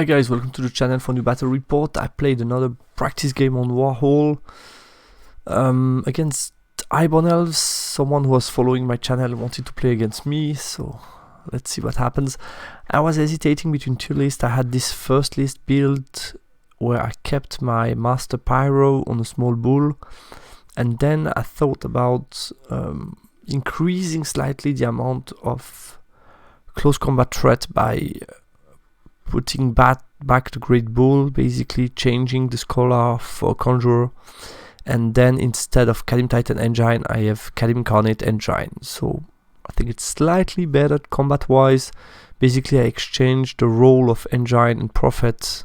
Hi guys, welcome to the channel for new battle report. I played another practice game on Warhall against Highborn Elves. Someone who was following my channel wanted to play against me, so let's see what happens. I was hesitating between two lists. I had this first list build where I kept my Master Pyro on a small bull, and then I thought about increasing slightly the amount of close combat threat by putting back the Great Bull, basically changing the Scholar for Conjurer, and then instead of Kadim Titan Engine I have Kadim Incarnate Engine. So I think it's slightly better combat wise. Basically I exchanged the role of Engine and Prophet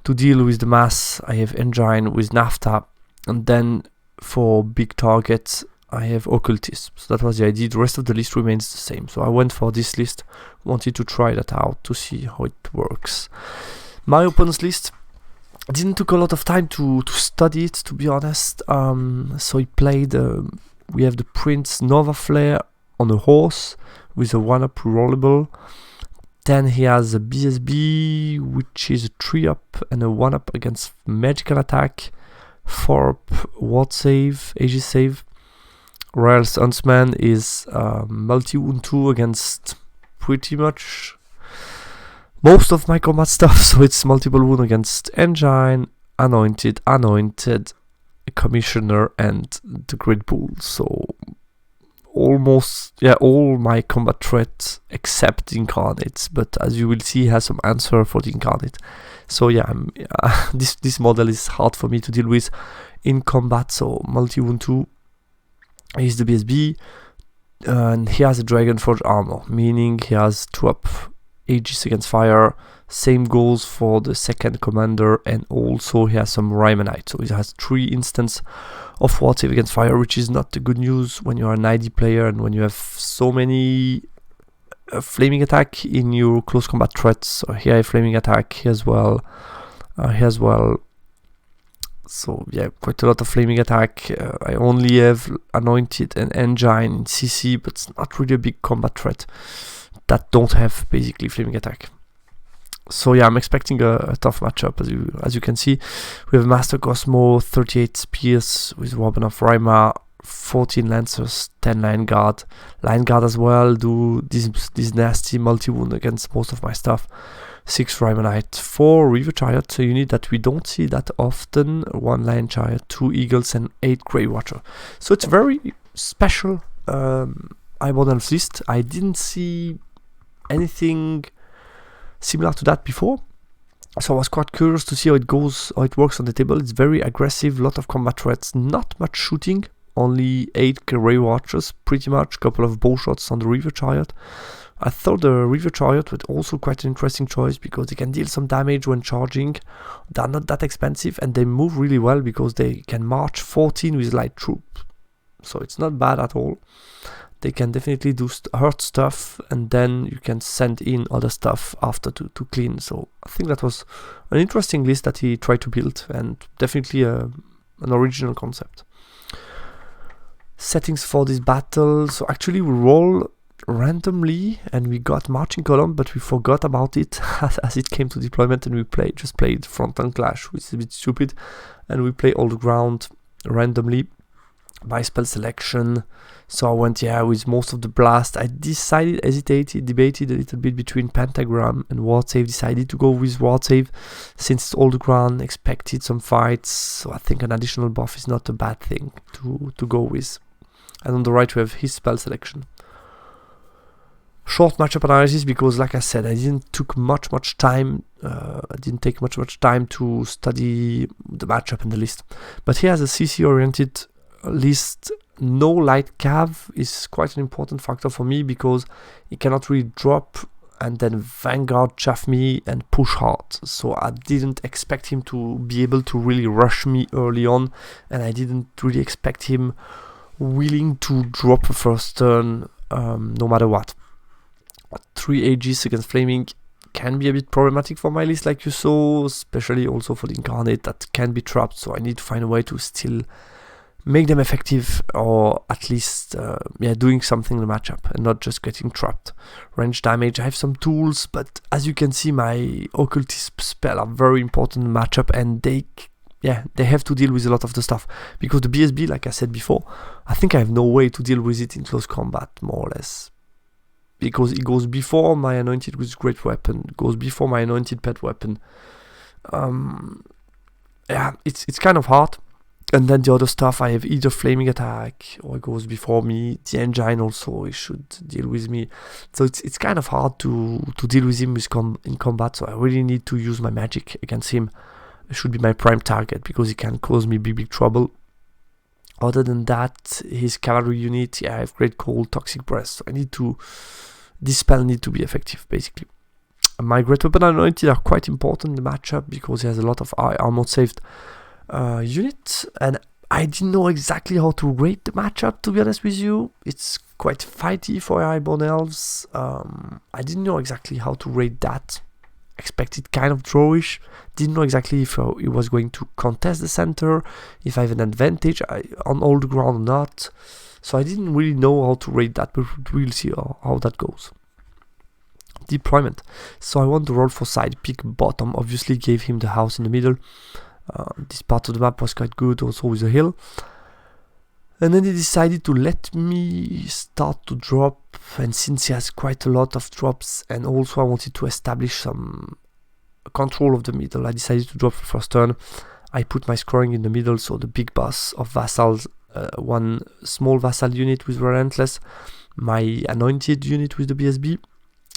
to deal with the mass. I have Engine with Nafta, and then for big targets I have Occultist. So that was the idea. The rest of the list remains the same. So I went for this list, wanted to try that out to see how it works. My opponent's list didn't took a lot of time to study it, to be honest. So he played, we have the Prince Nova Flare on a horse with a 1-up rollable. Then he has a BSB, which is a 3-up and a 1-up against magical attack, 4-up ward save, AG save. Royal's Huntsman is multi-wound 2 against pretty much most of my combat stuff, so it's multiple wound against Engine, Anointed, Commissioner, and the Great Bull. So almost, yeah, all my combat threats except the Incarnate, but as you will see, he has some answer for the Incarnate. So yeah, this model is hard for me to deal with in combat, so multi-wound 2. He's the BSB, and he has a Dragonforge armor, meaning he has 2-up Aegis against fire. Same goes for the second commander, and also he has some Rymanite, so he has 3 instances of ward save against fire, which is not the good news when you are an ID player and when you have so many flaming attack in your close combat threats. So here I have flaming attack, here as well, here as well. So yeah, quite a lot of flaming attack. I only have Anointed and Engine in CC, but it's not really a big combat threat that don't have basically flaming attack. So yeah, I'm expecting a tough matchup. As you can see, we have Master Cosmo, 38 spears with Weapon of Rima, 14 lancers, 10 line guard as well. Do this nasty multi wound against most of my stuff. 6 Rymanite, 4 Reaver Chariot, so you need that we don't see that often. 1 Lion Chariot, 2 Eagles, and 8 Grey Watcher. So it's very special Highborn Elves list. I didn't see anything similar to that before, so I was quite curious to see how it goes, how it works on the table. It's very aggressive, lot of combat threats, not much shooting, only 8 Grey Watchers, pretty much, couple of bow shots on the Reaver Chariot. I thought the Reaver Chariot was also quite an interesting choice because they can deal some damage when charging. They're not that expensive and they move really well because they can march 14 with light troop. So it's not bad at all. They can definitely do hurt stuff, and then you can send in other stuff after to clean. So I think that was an interesting list that he tried to build, and definitely an original concept. Settings for this battle. So actually we roll randomly and we got marching column, but we forgot about it as it came to deployment, and we just played frontal clash, which is a bit stupid, and we play all the ground randomly by spell selection. So I went with most of the blast. I debated a little bit between pentagram and ward save. Decided to go with ward save since it's all the ground, expected some fights, so I think an additional buff is not a bad thing to go with. And on the right we have his spell selection. Short matchup analysis because, like I said, I didn't take much time to study the matchup and the list. But he has a CC oriented list. No light cav is quite an important factor for me because he cannot really drop and then Vanguard chaff me and push hard. So I didn't expect him to be able to really rush me early on, and I didn't really expect him willing to drop a first turn no matter what. 3 Aegis against Flaming can be a bit problematic for my list, like you saw, especially also for the Incarnate that can be trapped, so I need to find a way to still make them effective, or at least doing something in the matchup and not just getting trapped. Range damage, I have some tools, but as you can see, my occultist spell are very important in the matchup, and they have to deal with a lot of the stuff, because the BSB, like I said before, I think I have no way to deal with it in close combat, more or less, because it goes before my anointed with great weapon, goes before my anointed pet weapon. It's kind of hard. And then the other stuff, I have either flaming attack, or it goes before me. The engine also, it should deal with me. So it's kind of hard to deal with him in combat. So I really need to use my magic against him. It should be my prime target, because he can cause me big trouble. Other than that, his cavalry unit, I have great cold, toxic breath. So this spell need to be effective, basically. My great weapon anointed are quite important in the matchup, because he has a lot of armor saved unit, and I didn't know exactly how to rate the matchup, to be honest with you. It's quite fighty for Highborn Elves. I didn't know exactly how to rate that. Expected kind of drawish. Didn't know exactly if it was going to contest the center, if I have an advantage on all the ground or not. So I didn't really know how to rate that, but we'll see how that goes. Deployment. So I want to roll for side, pick bottom. Obviously gave him the house in the middle. This part of the map was quite good, also with a hill. And then he decided to let me start to drop, and since he has quite a lot of drops, and also I wanted to establish some control of the middle, I decided to drop the first turn. I put my scoring in the middle, so the big boss of vassals, one small vassal unit with Relentless, my anointed unit with the BSB.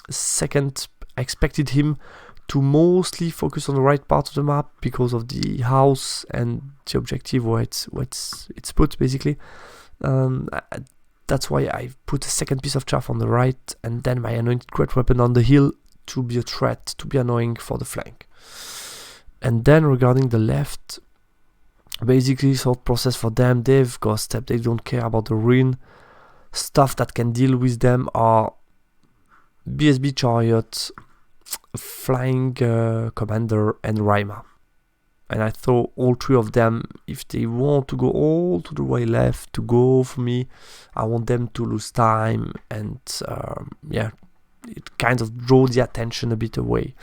Second, I expected him to mostly focus on the right part of the map because of the house and the objective where it's put, basically. That's why I put a second piece of chaff on the right, and then my anointed great weapon on the hill to be a threat, to be annoying for the flank. And then regarding the left, basically thought process for them, they've got step, they don't care about the ruin. Stuff that can deal with them are BSB chariot, flying commander, and Rima. And I thought all three of them, if they want to go all to the way left to go for me, I want them to lose time, and it kind of draw the attention a bit away.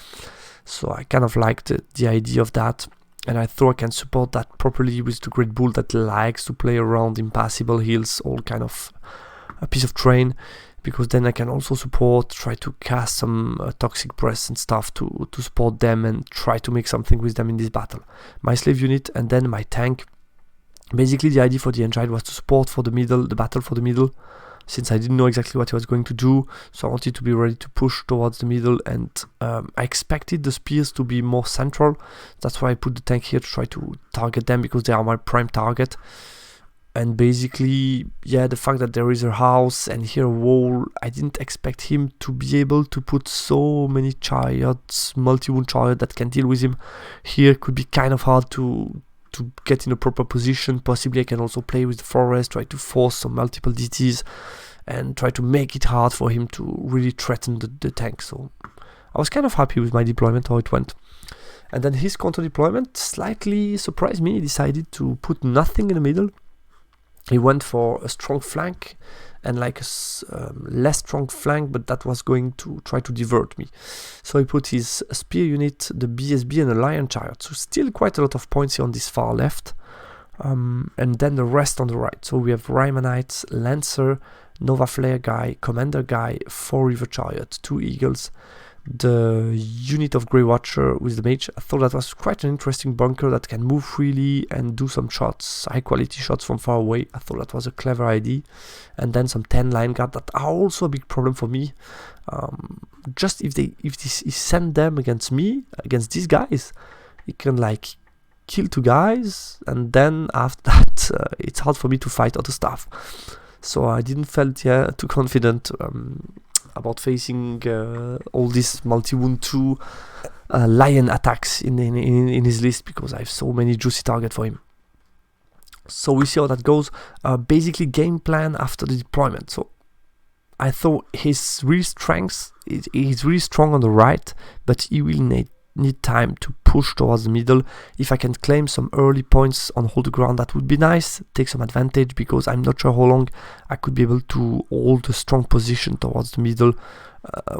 So I kind of liked the idea of that, and I thought I can support that properly with the Great Bull that likes to play around impassable hills, all kind of a piece of terrain, because then I can also try to cast some toxic breath and stuff to support them and try to make something with them in this battle. My slave unit and then my tank. Basically the idea for the engine was to support for the middle, the battle for the middle, since I didn't know exactly what he was going to do, so I wanted to be ready to push towards the middle, and I expected the spears to be more central. That's why I put the tank here to try to target them, because they are my prime target. And basically, the fact that there is a house and here a wall, I didn't expect him to be able to put so many chariots, multi-wound chariot that can deal with him. Here could be kind of hard to get in a proper position. Possibly I can also play with the forest, try to force some multiple DTs, and try to make it hard for him to really threaten the tank. So I was kind of happy with my deployment, how it went. And then his counter deployment slightly surprised me. He decided to put nothing in the middle. He went for a strong flank and like a less strong flank, but that was going to try to divert me. So he put his spear unit, the BSB, and a lion chariot. So still quite a lot of points here on this far left. And then the rest on the right. So we have Rima Knights, Lancer, Nova Flare guy, Commander guy, 4 River Chariot, 2 Eagles, the unit of Grey Watcher with the mage. I thought that was quite an interesting bunker that can move freely and do some shots, high quality shots from far away. I thought that was a clever idea. And then some 10 line guard that are also a big problem for me. Just if he send them against me, against these guys, he can like kill 2 guys, and then after that it's hard for me to fight other stuff. So I didn't felt too confident about facing all these multi-wound 2 lion attacks in his list, because I have so many juicy targets for him. So we see how that goes. Basically game plan after the deployment. So I thought his real strengths, he's really strong on the right, but he will need time to push towards the middle. If I can claim some early points on hold the ground, that would be nice, take some advantage, because I'm not sure how long I could be able to hold a strong position towards the middle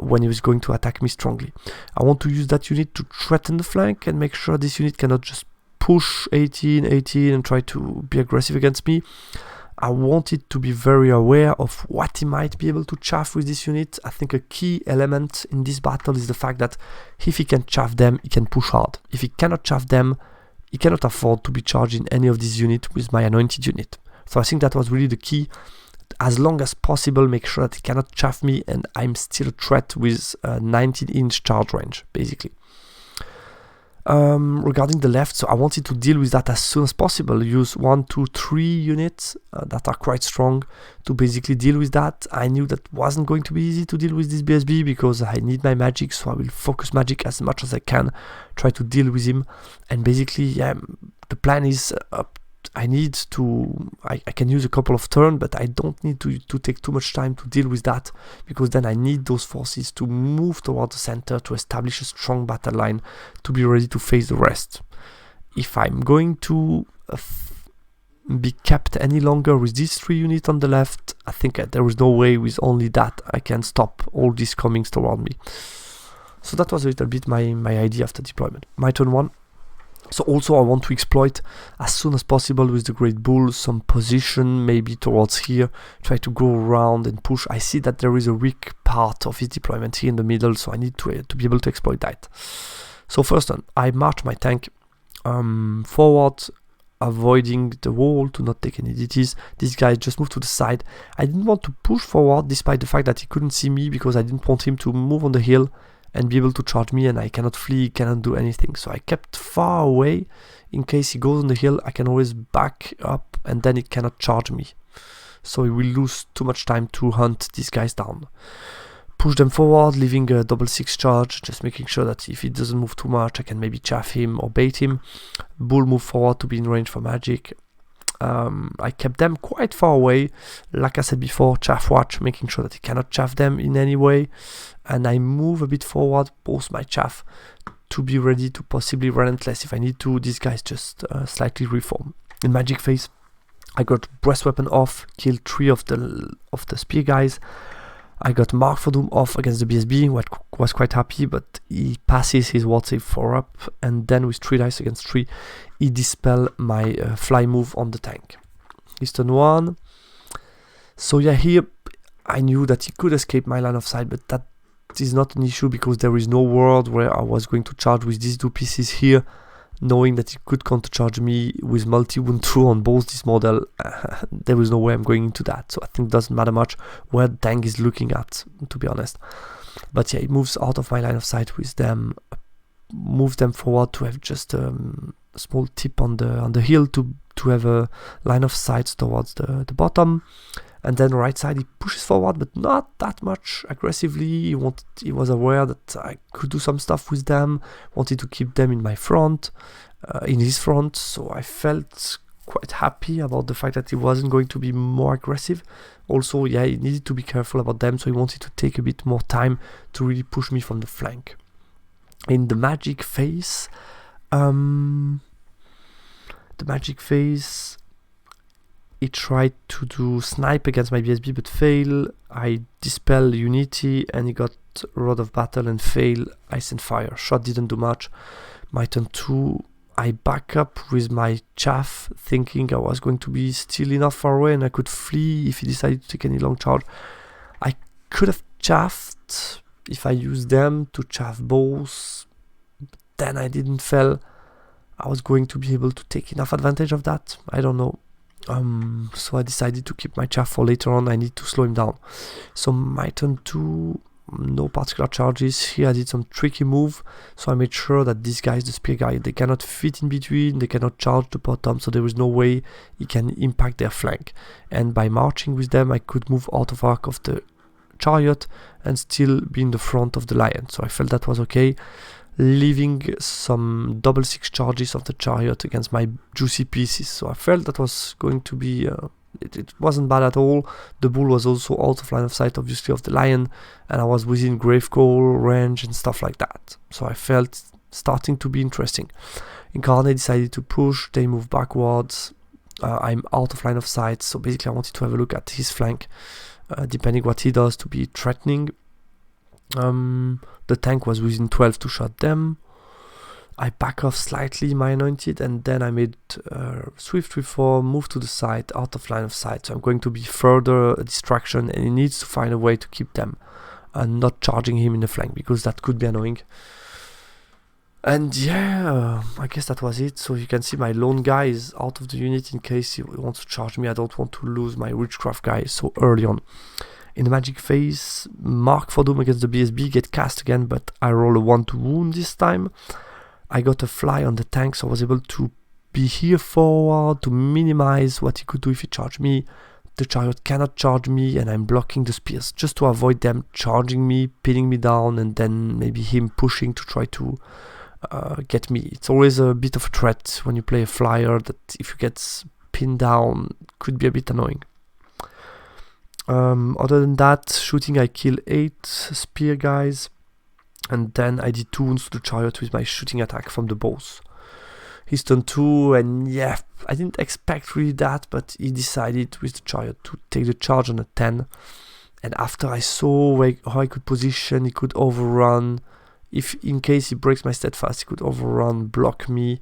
when he was going to attack me strongly. I want to use that unit to threaten the flank and make sure this unit cannot just push 18 and try to be aggressive against me. I wanted to be very aware of what he might be able to chaff with this unit. I think a key element in this battle is the fact that if he can chaff them, he can push hard. If he cannot chaff them, he cannot afford to be charging any of these units with my anointed unit. So I think that was really the key. As long as possible, make sure that he cannot chaff me and I'm still a threat with a 19-inch charge range, basically. Regarding the left, so I wanted to deal with that as soon as possible. Use 1, 2, 3 units that are quite strong to basically deal with that. I knew that wasn't going to be easy to deal with this BSB because I need my magic, so I will focus magic as much as I can, try to deal with him. And basically, yeah, the plan is I can use a couple of turns, but I don't need to take too much time to deal with that, because then I need those forces to move towards the center to establish a strong battle line to be ready to face the rest. If I'm going to be kept any longer with these 3 units on the left, I think there is no way with only that I can stop all these comings toward me. So that was a little bit my idea after deployment. My turn 1. So also I want to exploit as soon as possible with the Great Bull some position, maybe towards here, try to go around and push. I see that there is a weak part of his deployment here in the middle, so I need to be able to exploit that. So first on, I march my tank forward, avoiding the wall to not take any DTs. This guy just moved to the side. I didn't want to push forward despite the fact that he couldn't see me, because I didn't want him to move on the hill and be able to charge me, and I cannot flee, cannot do anything. So I kept far away. In case he goes on the hill, I can always back up and then he cannot charge me. So he will lose too much time to hunt these guys down. Push them forward, leaving a 6/6 charge, just making sure that if he doesn't move too much, I can maybe chaff him or bait him. Bull move forward to be in range for magic. I kept them quite far away, like I said before, chaff watch, making sure that he cannot chaff them in any way, and I move a bit forward, post my chaff to be ready to possibly relentless if I need to. These guys just slightly reform. In magic phase, I got breast weapon off, killed 3 of the spear guys. I got Mark for Doom off against the BSB, what was quite happy, but he passes his ward save 4-up, and then with 3 dice against 3, he dispel my fly move on the tank. He's turn 1. So yeah, here I knew that he could escape my line of sight, but that is not an issue because there is no world where I was going to charge with these 2 pieces here, knowing that he could countercharge me with multi-wound through on both this model. There was no way I'm going into that, so I think it doesn't matter much where the tank is looking at, to be honest. But yeah, it moves out of my line of sight with them, moves them forward to have just a small tip on the hill to have a line of sight towards the bottom. And then right side he pushes forward, but not that much aggressively. He was aware that I could do some stuff with them, wanted to keep them in my front, in his front. So I felt quite happy about the fact that he wasn't going to be more aggressive. Also, yeah, he needed to be careful about them, so he wanted to take a bit more time to really push me from the flank. In the magic phase, he tried to do snipe against my BSB but fail. I dispel Unity and he got Rod of Battle and fail Ice and Fire. Shot didn't do much. My turn 2, I back up with my chaff, thinking I was going to be still enough far away and I could flee if he decided to take any long charge. I could have chaffed if I used them to chaff both, but then I didn't fail. I was going to be able to take enough advantage of that. I don't know. So I decided to keep my chaff for later on. I need to slow him down. So my turn 2, no particular charges. Here I did some tricky move, so I made sure that these guys, the spear guy, they cannot fit in between, they cannot charge the bottom, so there is no way he can impact their flank. And by marching with them, I could move out of arc of the chariot and still be in the front of the lion. So I felt that was okay, leaving some 6/6 charges of the chariot against my juicy pieces. So I felt that was going to be it wasn't bad at all. The bull was also out of line of sight, obviously, of the lion, and I was within Gravecoal range and stuff like that. So I felt starting to be interesting. Incarnate decided to push, they move backwards. I'm out of line of sight, so basically I wanted to have a look at his flank, depending what he does to be threatening. The tank was within 12 to shot them. I back off slightly my anointed, and then I made swift reform, move to the side, out of line of sight. So I'm going to be further a distraction, and he needs to find a way to keep them and not charging him in the flank, because that could be annoying. And yeah, I guess that was it. So you can see my lone guy is out of the unit in case he wants to charge me. I don't want to lose my witchcraft guy so early on. In the magic phase, Mark for Doom against the BSB, get cast again, but I roll a 1 to wound this time. I got a fly on the tank, so I was able to be here forward to minimize what he could do if he charged me. The chariot cannot charge me, and I'm blocking the spears just to avoid them charging me, pinning me down, and then maybe him pushing to try to get me. It's always a bit of a threat when you play a flyer that if you get pinned down, could be a bit annoying. Other than that, shooting, I kill 8 spear guys. And then I did 2 wounds to the chariot with my shooting attack from the bows. He's turn 2, and yeah, I didn't expect really that, but he decided with the chariot to take the charge on a 10. And after I saw how I could position, he could overrun. If in case he breaks my steadfast, he could overrun, block me,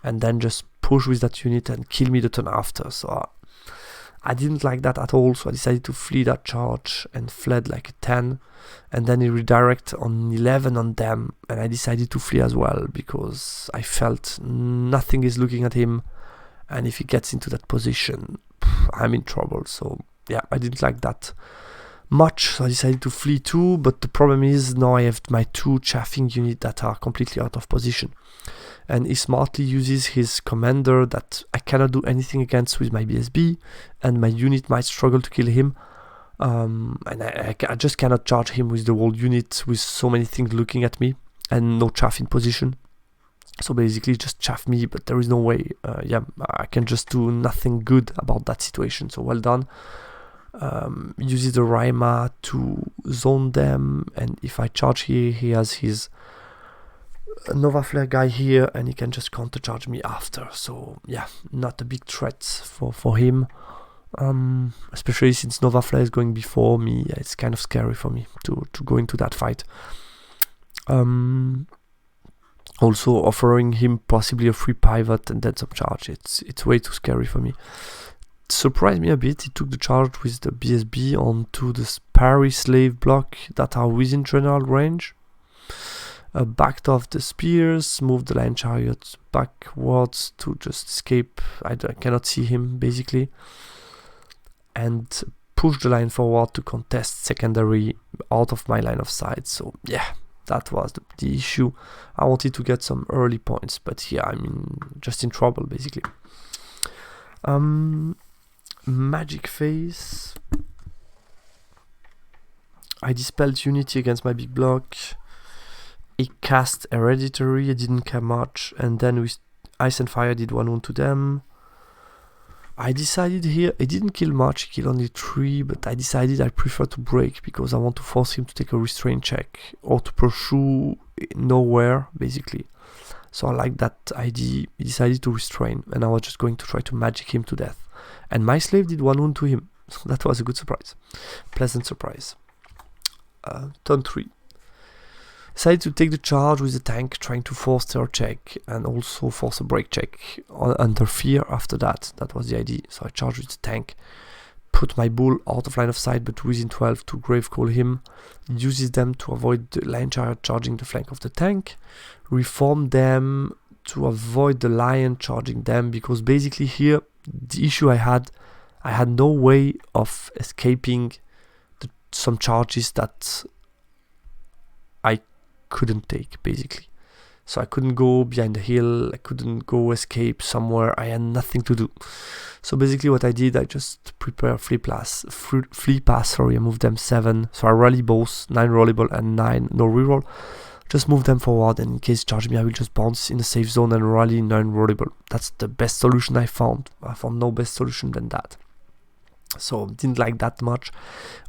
and then just push with that unit and kill me the turn after. So I didn't like that at all, so I decided to flee that charge and fled like a 10. And then he redirect on 11 on them, and I decided to flee as well because I felt nothing is looking at him, and if he gets into that position, I'm in trouble. So yeah, I didn't like that much, so I decided to flee too. But the problem is now I have my 2 chaffing units that are completely out of position, and he smartly uses his commander that I cannot do anything against with my BSB, and my unit might struggle to kill him. And I just cannot charge him with the whole unit with so many things looking at me and no chaff in position. So basically just chaff me, but there is no way. Yeah, I can just do nothing good about that situation. So well done. Uses the Raima to zone them, and if I charge here, he has his Nova Flare guy here, and he can just counter charge me after. So yeah, not a big threat for him. Especially since Nova Flare is going before me, it's kind of scary for me to go into that fight. Also offering him possibly a free pivot and then some charge, it's way too scary for me. It surprised me a bit. He took the charge with the BSB onto the parry slave block that are within general range. Backed off the spears, moved the line chariot backwards to just escape. I cannot see him basically, and push the line forward to contest secondary out of my line of sight. So yeah, that was the issue. I wanted to get some early points, but yeah, I'm just in trouble basically. Magic phase. I dispelled unity against my big block. He cast hereditary, I didn't care much, and then with ice and fire did 1 wound to them. I decided here, he didn't kill much, he killed only 3, but I decided I prefer to break because I want to force him to take a restraint check or to pursue nowhere basically. So I like that idea. He decided to restrain, and I was just going to try to magic him to death. And my slave did 1 wound to him, so that was a good surprise, pleasant surprise. Turn 3. Decided to take the charge with the tank, trying to force their check and also force a break check under fear after that. That was the idea. So I charged with the tank, put my bull out of line of sight but within 12 to grave call him, uses them to avoid the lion chariot charging the flank of the tank, reform them to avoid the lion charging them, because basically here the issue I had no way of escaping some charges that I couldn't take basically. So I couldn't go behind the hill, I couldn't go escape somewhere, I had nothing to do. So basically what I did, I just prepare flee pass, I moved them 7, so I rally both, 9 rollable and 9 no reroll. Just move them forward, and in case charge me I will just bounce in the safe zone and rally 9 rollable. That's the best solution I found. I found no best solution than that. So didn't like that much.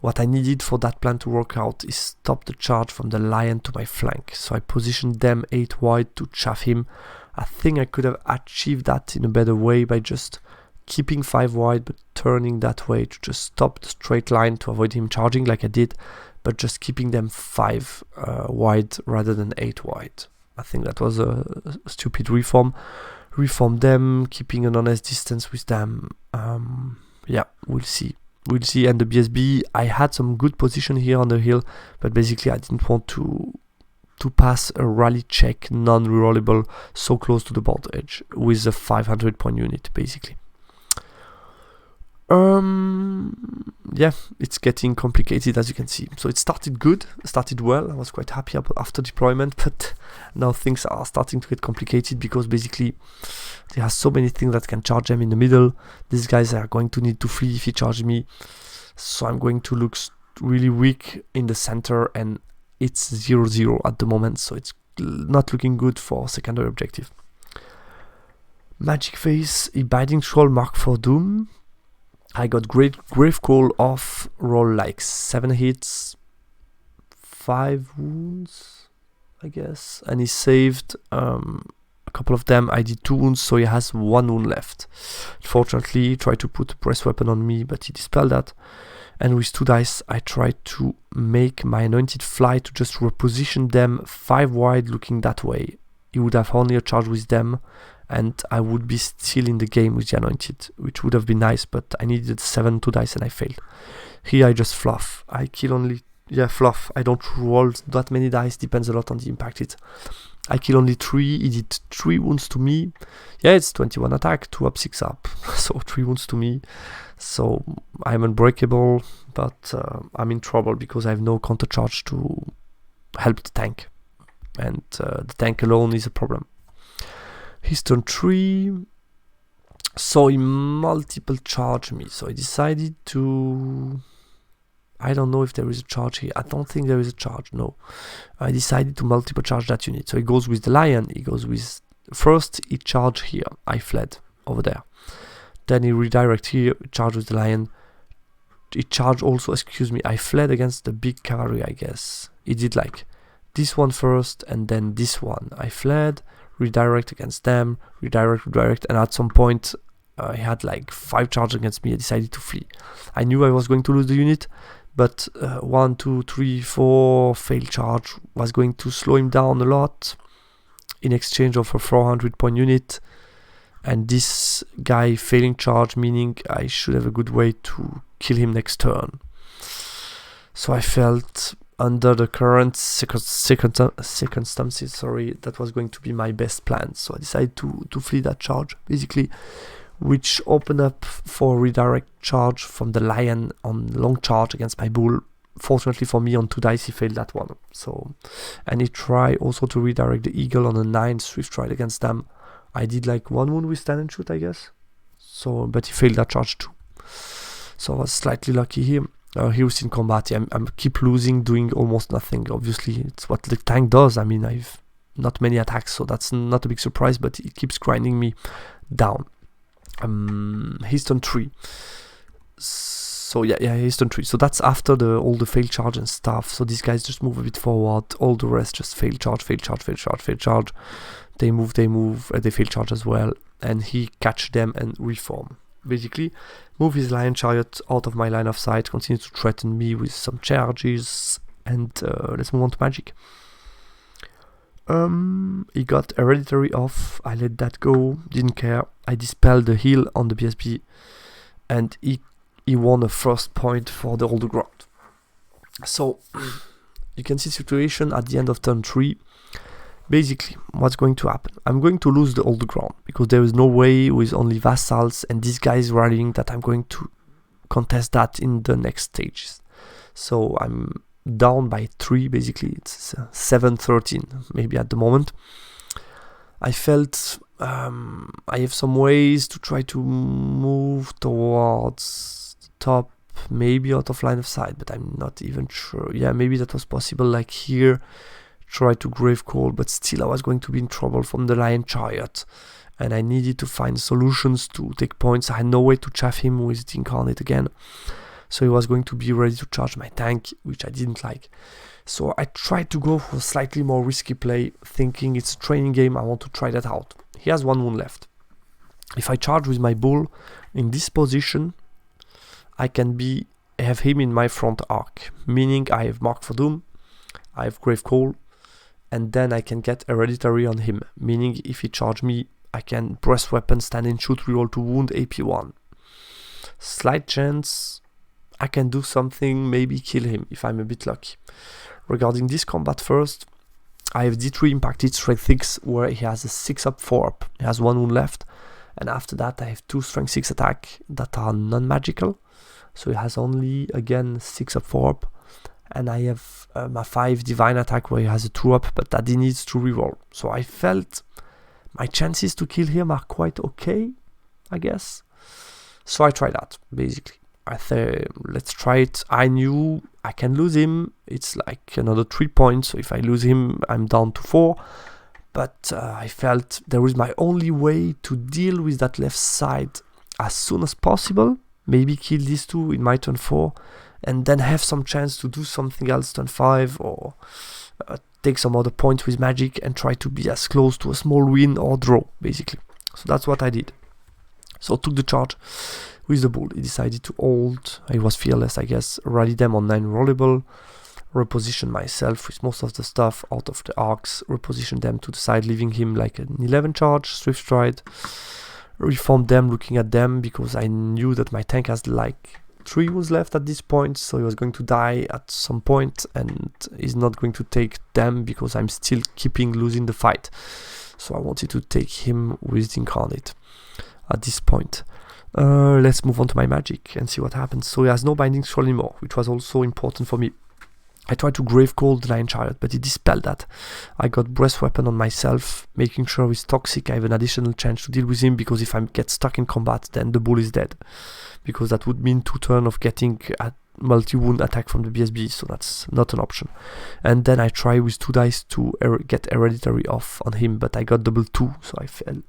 What I needed for that plan to work out is stop the charge from the lion to my flank. So I positioned them 8 wide to chaff him. I think I could have achieved that in a better way by just keeping 5 wide but turning that way to just stop the straight line to avoid him charging like I did, but just keeping them 5 wide rather than 8 wide. I think that was a stupid reform. Reform them, keeping an honest distance with them. Yeah, we'll see. We'll see. And the BSB, I had some good position here on the hill, but basically I didn't want to pass a rally check non-rerollable so close to the board edge with a 500 point unit, basically. Yeah, it's getting complicated, as you can see. So it started good, started well. I was quite happy after deployment, but now things are starting to get complicated because basically there are so many things that can charge them in the middle. These guys are going to need to flee if he charges me, so I'm going to look really weak in the center, and it's 0-0 at the moment, so it's not looking good for secondary objective. Magic Face, Abiding Scroll, Mark for Doom. I got Grave Call off, roll like 7 hits, 5 wounds, I guess, and he saved a couple of them. I did 2 wounds, so he has 1 wound left. Fortunately, he tried to put a press weapon on me, but he dispelled that. And with 2 dice, I tried to make my Anointed fly to just reposition them 5 wide looking that way. He would have only a charge with them, and I would be still in the game with the Anointed, which would have been nice, but I needed 7 2 dice and I failed. Here I just fluff. I kill only, fluff. I don't roll that many dice, depends a lot on the impact hit. I kill only 3, he did 3 wounds to me. Yeah, it's 21 attack, 2 up, 6 up, so 3 wounds to me. So I'm unbreakable, but I'm in trouble because I have no counter charge to help the tank. And the tank alone is a problem. His turn 3, so he multiple charged me, so I decided to, I don't know if there is a charge here, I don't think there is a charge, no. I decided to multiple charge that unit, so he goes with the lion, he goes with, first he charged here, I fled over there, then he redirect here, charged with the lion, he charged also, I fled against the big cavalry, I guess. He did like this one first and then this one, I fled, redirect against them, redirect, and at some point he had like 5 charges against me. I decided to flee. I knew I was going to lose the unit, but 1, 2, 3, 4 failed charge was going to slow him down a lot in exchange of a 400 point unit, and this guy failing charge, meaning I should have a good way to kill him next turn. So I felt under the current circumstances, that was going to be my best plan. So I decided to flee that charge, basically, which opened up for redirect charge from the lion on long charge against my bull. Fortunately for me, on 2 dice he failed that one. So, and he tried also to redirect the eagle on a 9 swift ride against them. I did like 1 wound with stand and shoot, I guess. So, but he failed that charge too. So I was slightly lucky here. He was in combat. I'm keep losing, doing almost nothing. Obviously, it's what the tank does. I mean, I've not many attacks, so that's not a big surprise, but it keeps grinding me down. He's turn 3. So yeah, he's turn 3. So that's after all the fail charge and stuff. So these guys just move a bit forward. All the rest just fail charge. They move. They fail charge as well, and he catch them and reform. Basically, move his lion chariot out of my line of sight, continue to threaten me with some charges, and let's move on to magic. He got hereditary off, I let that go, didn't care. I dispelled the heal on the BSB, and he won a first point for the older ground. So, you can see the situation at the end of turn 3. Basically, what's going to happen? I'm going to lose the old ground because there is no way with only vassals and these guys rallying that I'm going to contest that in the next stages. So I'm down by 3, basically. It's 7-13 maybe at the moment. I felt I have some ways to try to move towards the top, maybe out of line of sight, but I'm not even sure. Yeah, maybe that was possible, like here. Try to grave call, but still I was going to be in trouble from the lion chariot, and I needed to find solutions to take points. I had no way to chaff him with the Incarnate again, so he was going to be ready to charge my tank, which I didn't like. So I tried to go for a slightly more risky play, thinking it's a training game, I want to try that out. He has 1 wound left. If I charge with my bull in this position, I can have him in my front arc, meaning I have Mark for Doom, I have Grave Call, and then I can get Hereditary on him, meaning if he charge me, I can Breast Weapon, Stand and Shoot, reroll to wound, AP1. Slight chance I can do something, maybe kill him if I'm a bit lucky. Regarding this combat first, I have D3 impacted Strength 6, where he has a 6 up, 4 up. He has 1 wound left, and after that I have 2 Strength 6 attack that are non-magical. So he has only, again, 6 up, 4 up. And I have my 5 Divine Attack where he has a 2 up, but that he needs to reroll. So I felt my chances to kill him are quite okay, I guess. So I tried that, basically. I thought, let's try it. I knew I can lose him. It's like another 3 points. So if I lose him, I'm down to 4. But I felt there was my only way to deal with that left side as soon as possible. Maybe kill these 2 in my turn 4, and then have some chance to do something else turn 5, or take some other points with magic and try to be as close to a small win or draw, basically. So that's what I did. So I took the charge with the bull. He decided to hold. I was fearless, I guess. Rally them on 9 rollable. Reposition myself with most of the stuff out of the arcs. Reposition them to the side, leaving him like an 11 charge, Swift Stride. Reform them, looking at them, because I knew that my tank has like 3 wounds left at this point, so he was going to die at some point, and he's not going to take them because I'm still losing the fight. So I wanted to take him with the Incarnate at this point. Let's move on to my magic and see what happens. So he has no Binding Scroll anymore, which was also important for me. I tried to Grave Call the Lion Chariot, but he dispelled that. I got Breast Weapon on myself, making sure with Toxic I have an additional chance to deal with him, because if I get stuck in combat, then the bull is dead. Because that would mean 2 turns of getting a multi-wound attack from the BSB, so that's not an option. And then I try with 2 dice to get Hereditary off on him, but I got double 2, so I fell.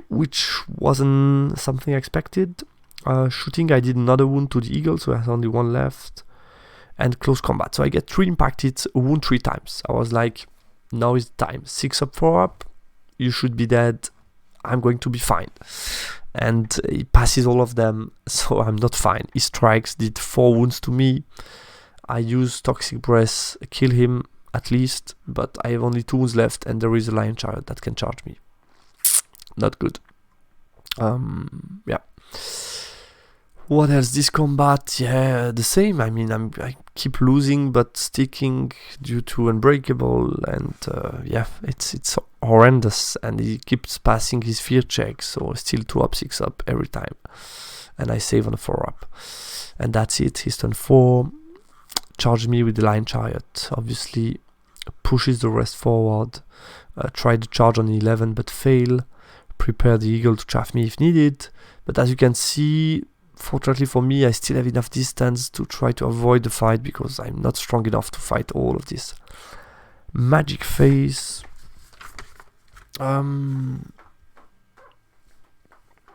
Which wasn't something I expected. Shooting, I did another wound to the Eagle, so I have only 1 left. And close combat, so I get 3 impacted, wound 3 times. I was like, now is the time. 6 up, 4 up, you should be dead, I'm going to be fine. And he passes all of them, so I'm not fine. He strikes, did 4 wounds to me. I use Toxic Breath, kill him at least, but I have only 2 wounds left, and there is a Lion Chariot that can charge me. Not good. Yeah. What else? This combat, yeah, the same. I mean, I keep losing but sticking due to Unbreakable, and yeah, it's horrendous. And he keeps passing his fear check, so still 2 up, 6 up every time. And I save on a 4 up, and that's it. He's turn 4. Charge me with the Lion Chariot. Obviously, pushes the rest forward. Try to charge on 11, but fail. Prepare the Eagle to chaff me if needed. But as you can see, fortunately for me, I still have enough distance to try to avoid the fight, because I'm not strong enough to fight all of this. Magic phase.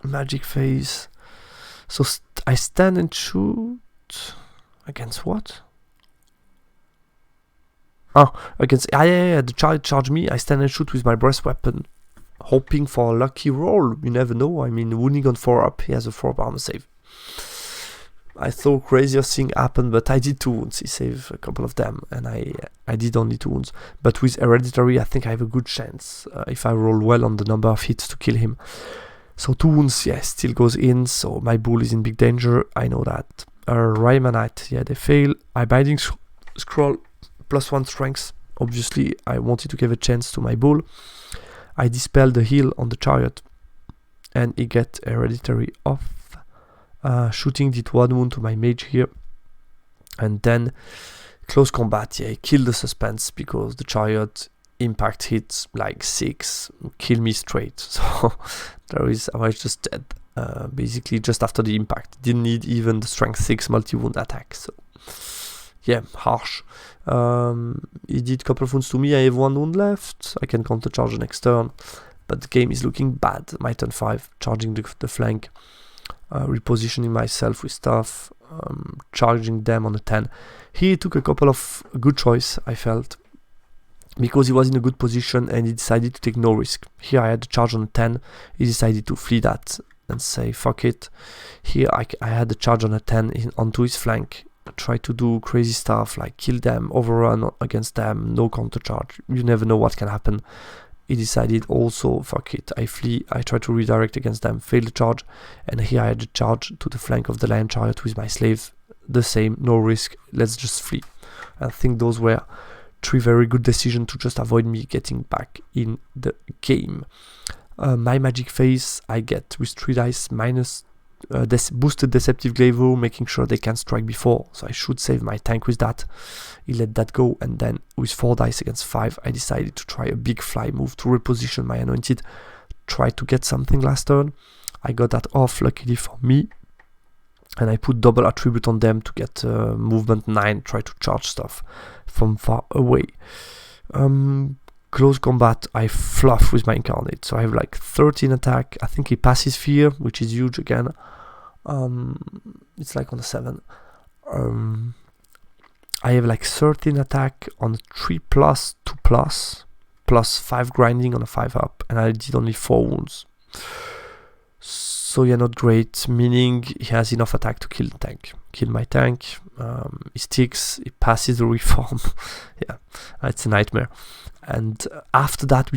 Magic phase. So I stand and shoot against what? Oh, against yeah, the child charged me. I stand and shoot with my breast weapon, hoping for a lucky roll. You never know. I mean, wounding on 4 up, he has a 4 up armor save. I thought crazier thing happened, but I did 2 wounds. He saved a couple of them, and I did only 2 wounds. But with Hereditary, I think I have a good chance if I roll well on the number of hits to kill him. So 2 wounds, yeah, still goes in. So my bull is in big danger. I know that. Raymanite, yeah, they fail. I Binding Scroll +1 strength. Obviously, I wanted to give a chance to my bull. I dispel the heal on the chariot, and he get Hereditary off. Shooting did 1 wound to my mage here, and then close combat. Yeah, kill the suspense, because the chariot impact hits like 6, kill me straight. So I was just dead. Basically, just after the impact, didn't need even the strength 6 multi-wound attack. So yeah, harsh. He did a couple of wounds to me. I have 1 wound left. I can counter charge the next turn, but the game is looking bad. My turn 5, charging the flank, repositioning myself with stuff, charging them on the 10. He took a couple of good choice, I felt, because he was in a good position and he decided to take no risk. Here I had the charge on the 10, he decided to flee that and say fuck it. Here I had the charge on a 10 onto his flank, try to do crazy stuff like kill them, overrun against them, no counter charge, you never know what can happen. He decided also fuck it, I flee, I try to redirect against them, fail the charge, and here I had the charge to the flank of the lion chariot with my slave, the same, no risk, let's just flee. I think those were 3 very good decisions to just avoid me getting back in the game. My magic phase I get with 3 dice minus boosted deceptive glaive, making sure they can strike before, so I should save my tank with that. He let that go, and then with 4 dice against 5 I decided to try a big fly move to reposition my anointed, try to get something last turn. I got that off luckily for me, and I put double attribute on them to get movement 9, try to charge stuff from far away. Close combat I fluff with my incarnate, so I have like 13 attack. I think he passes fear, which is huge again. It's like on a 7. I have like 13 attack on 3 plus, 2 plus, plus 5 grinding on a 5 up, and I did only 4 wounds. So yeah, not great, meaning he has enough attack to kill the tank. Kill my tank, he sticks, he passes the reform. Yeah, it's a nightmare. And after that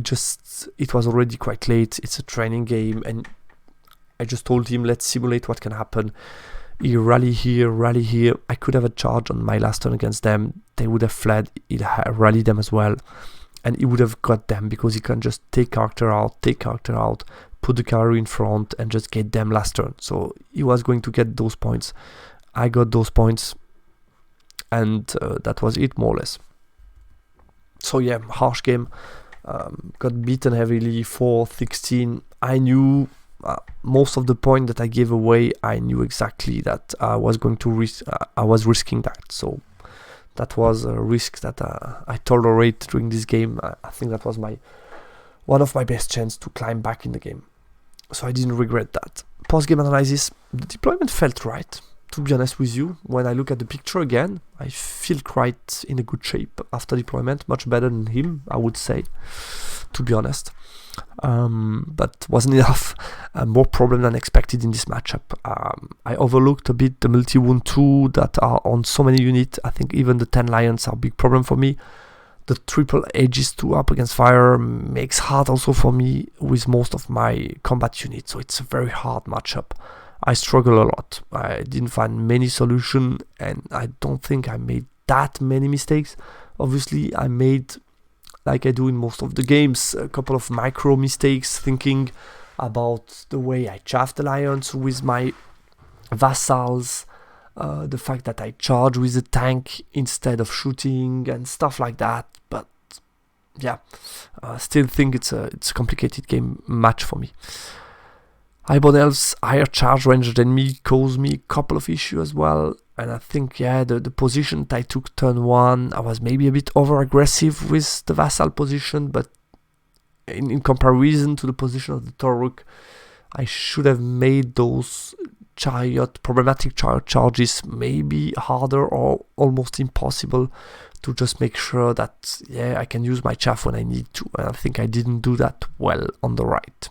it was already quite late, it's a training game, and I just told him let's simulate what can happen. He rally here, I could have a charge on my last turn against them, they would have fled, he'd rally them as well, and he would have got them because he can just take character out, put the cavalry in front and just get them last turn. So he was going to get those points. I got those points, and that was it more or less. So yeah, harsh game, got beaten heavily, 4-16. I knew most of the point that I gave away, I knew exactly that I was going to risk, I was risking that. So that was a risk that I tolerate during this game. I think that was one of my best chance to climb back in the game. So I didn't regret that. Post-game analysis, the deployment felt right. To be honest with you, when I look at the picture again, I feel quite in a good shape after deployment, much better than him, I would say, to be honest. But wasn't enough, more problem than expected in this matchup. I overlooked a bit the multi-wound 2 that are on so many units. I think even the 10 lions are a big problem for me. The triple Aegis 2 up against fire makes hard also for me with most of my combat units, so it's a very hard matchup. I struggle a lot. I didn't find many solutions, and I don't think I made that many mistakes. Obviously, I made, like I do in most of the games, a couple of micro mistakes, thinking about the way I chaff the lions with my vassals, the fact that I charge with the tank instead of shooting and stuff like that. But yeah, I still think it's a complicated game match for me. Highborn Elves, higher charge range than me, caused me a couple of issues as well. And I think, yeah, the position that I took turn 1, I was maybe a bit over-aggressive with the vassal position, but in comparison to the position of the Toruk, I should have made those problematic chariot charges maybe harder or almost impossible, to just make sure that, yeah, I can use my chaff when I need to. And I think I didn't do that well on the right.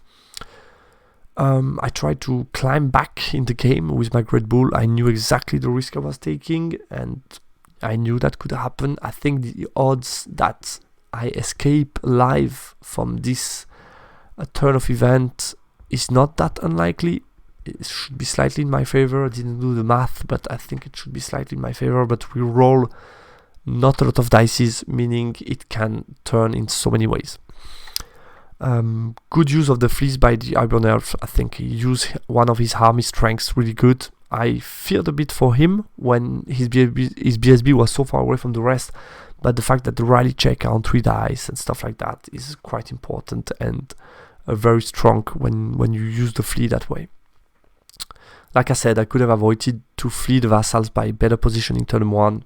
I tried to climb back in the game with my Great Bull. I knew exactly the risk I was taking, and I knew that could happen. I think the odds that I escape alive from this turn of event is not that unlikely. It should be slightly in my favor. I didn't do the math, but I think it should be slightly in my favor. But we roll not a lot of dices, meaning it can turn in so many ways. Good use of the fleece by the Highborn Elf. I think he used one of his army strengths really good. I feared a bit for him when his BSB was so far away from the rest, but the fact that the rally check on 3 dice and stuff like that is quite important and very strong when you use the flee that way. Like I said, I could have avoided to flee the vassals by better positioning turn 1.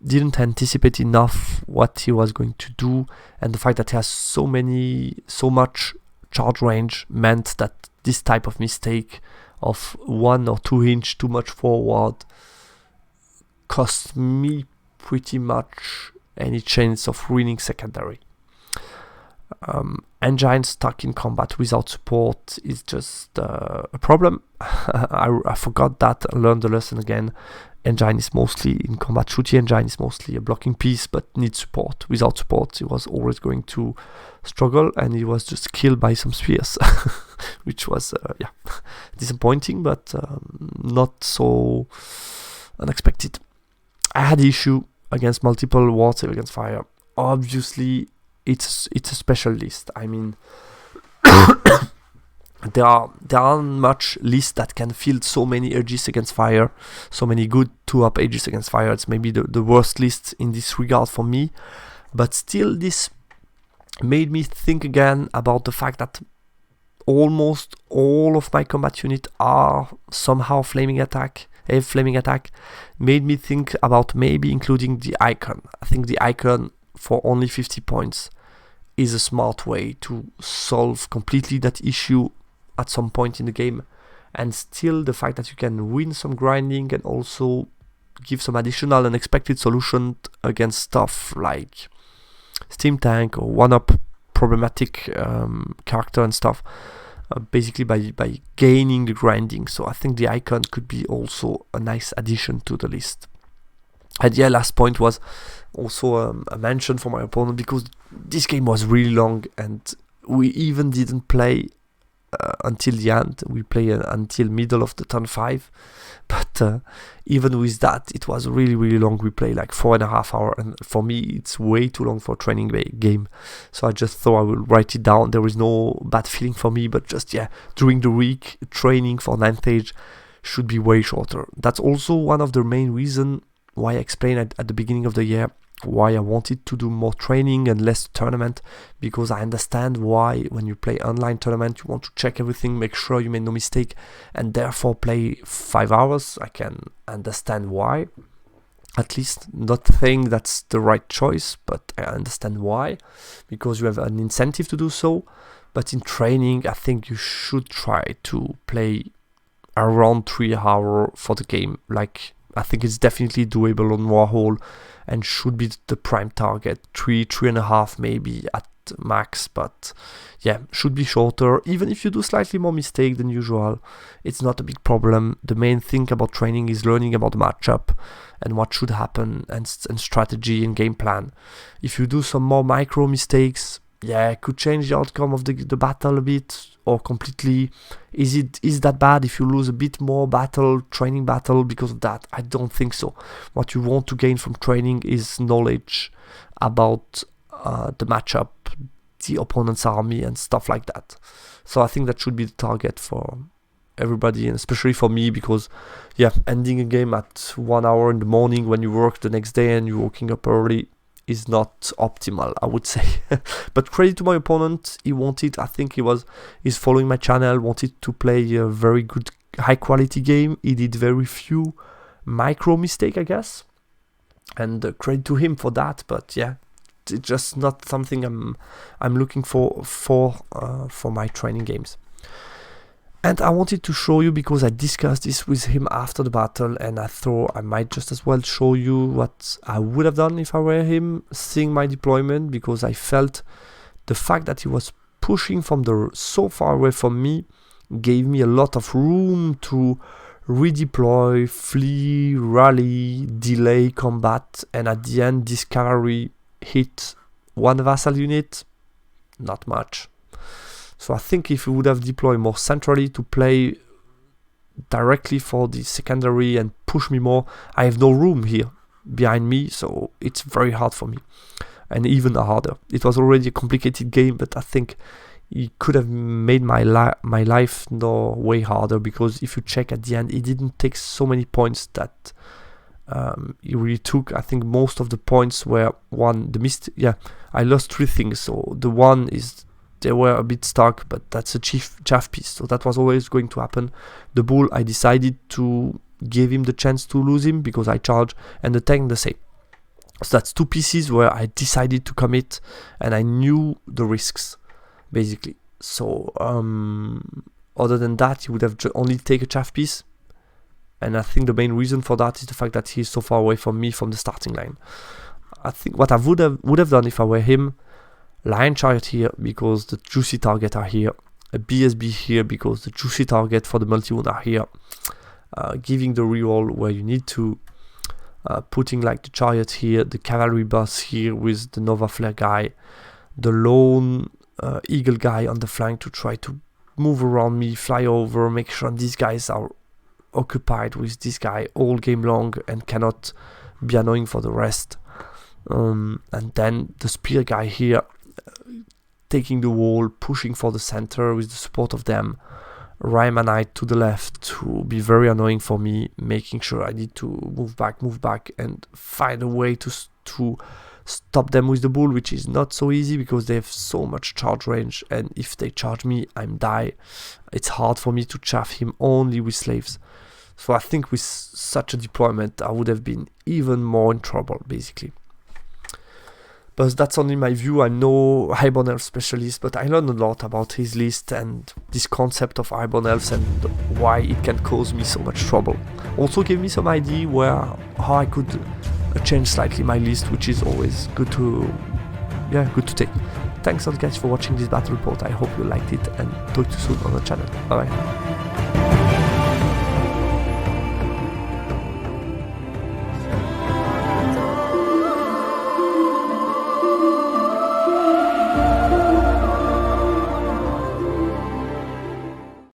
Didn't anticipate enough what he was going to do, and the fact that he has so much charge range meant that this type of mistake of 1 or 2 inch too much forward cost me pretty much any chance of winning secondary. Engine stuck in combat without support is just a problem. I forgot that. I learned the lesson again. Engine is mostly in combat. Shooty engine is mostly a blocking piece, but needs support. Without support, he was always going to struggle, and he was just killed by some spears, which was disappointing, but not so unexpected. I had issue against multiple War Save Against Fire. Obviously, it's a special list. I mean, there aren't much lists that can field so many Aegis Against Fire, so many good 2-up Aegis Against Fire. It's maybe the worst list in this regard for me, but still this made me think again about the fact that almost all of my combat units are somehow flaming attack. Made me think about maybe including the icon. I think the icon for only 50 points is a smart way to solve completely that issue at some point in the game, and still the fact that you can win some grinding and also give some additional unexpected solution against stuff like Steam Tank or 1-up problematic character and stuff, basically by gaining the grinding. So I think the icon could be also a nice addition to the list. And yeah, last point was also a mention for my opponent, because this game was really long and we even didn't play until the end. We played until middle of the turn 5, but even with that, it was really, really long. We played like 4.5 hours, and for me, it's way too long for a training game. So I just thought I will write it down. There is no bad feeling for me, but just during the week, training for 9th age should be way shorter. That's also one of the main reasons why I explained at the beginning of the year why I wanted to do more training and less tournament, because I understand why when you play online tournament you want to check everything, make sure you made no mistake, and therefore play 5 hours. I can understand why, at least not saying that's the right choice, but I understand why, because you have an incentive to do so. But in training, I think you should try to play around 3 hours for the game. Like, I think it's definitely doable on Warhall and should be the prime target. 3.5 maybe at max, but yeah, should be shorter. Even if you do slightly more mistake than usual, it's not a big problem. The main thing about training is learning about the matchup and what should happen, and strategy and game plan. If you do some more micro mistakes, it could change the outcome of the battle a bit, or completely. Is that bad if you lose a bit more training battle because of that? I don't think so. What you want to gain from training is knowledge about the matchup, the opponent's army, and stuff like that. So I think that should be the target for everybody, and especially for me, because ending a game at 1 hour in the morning when you work the next day and you're waking up early is not optimal, I would say. But credit to my opponent, he's following my channel, wanted to play a very good high quality game. He did very few micro mistake, I guess, and credit to him for that. But it's just not something I'm looking for my training games. And I wanted to show you, because I discussed this with him after the battle, and I thought I might just as well show you what I would have done if I were him, seeing my deployment, because I felt the fact that he was pushing from so far away from me gave me a lot of room to redeploy, flee, rally, delay combat, and at the end this cavalry hit one vassal unit, not much. So I think if we would have deployed more centrally to play directly for the secondary and push me more, I have no room here behind me, so it's very hard for me, and even harder. It was already a complicated game, but I think it could have made my life way harder, because if you check at the end, it didn't take so many points that he really took. I think most of the points were I lost 3 things. So the one is they were a bit stuck, but that's a chaff piece, so that was always going to happen. The bull, I decided to give him the chance to lose him because I charged, and the tank the same. So that's 2 pieces where I decided to commit, and I knew the risks, basically. So other than that, he would have only take a chaff piece. And I think the main reason for that is the fact that he's so far away from me from the starting line. I think what I would have done if I were him, Lion Chariot here because the juicy target are here, a BSB here because the juicy target for the multi-wound are here, giving the reroll where you need to, putting like the Chariot here, the Cavalry boss here with the Nova Flare guy, the lone Eagle guy on the flank to try to move around me, fly over, make sure these guys are occupied with this guy all game long and cannot be annoying for the rest. And then the spear guy here, taking the wall, pushing for the center with the support of them. Rhymanite to the left to be very annoying for me, making sure I need to move back, and find a way to stop them with the bull, which is not so easy because they have so much charge range, and if they charge me, I'm die. It's hard for me to chaff him only with slaves. So I think with such a deployment, I would have been even more in trouble, basically. But that's only my view. I'm no Highborn Elf specialist, but I learned a lot about his list and this concept of Highborn Elves and why it can cause me so much trouble. Also gave me some idea how I could change slightly my list, which is always good to take. Thanks a lot guys for watching this battle report. I hope you liked it, and talk to you soon on the channel. Bye bye.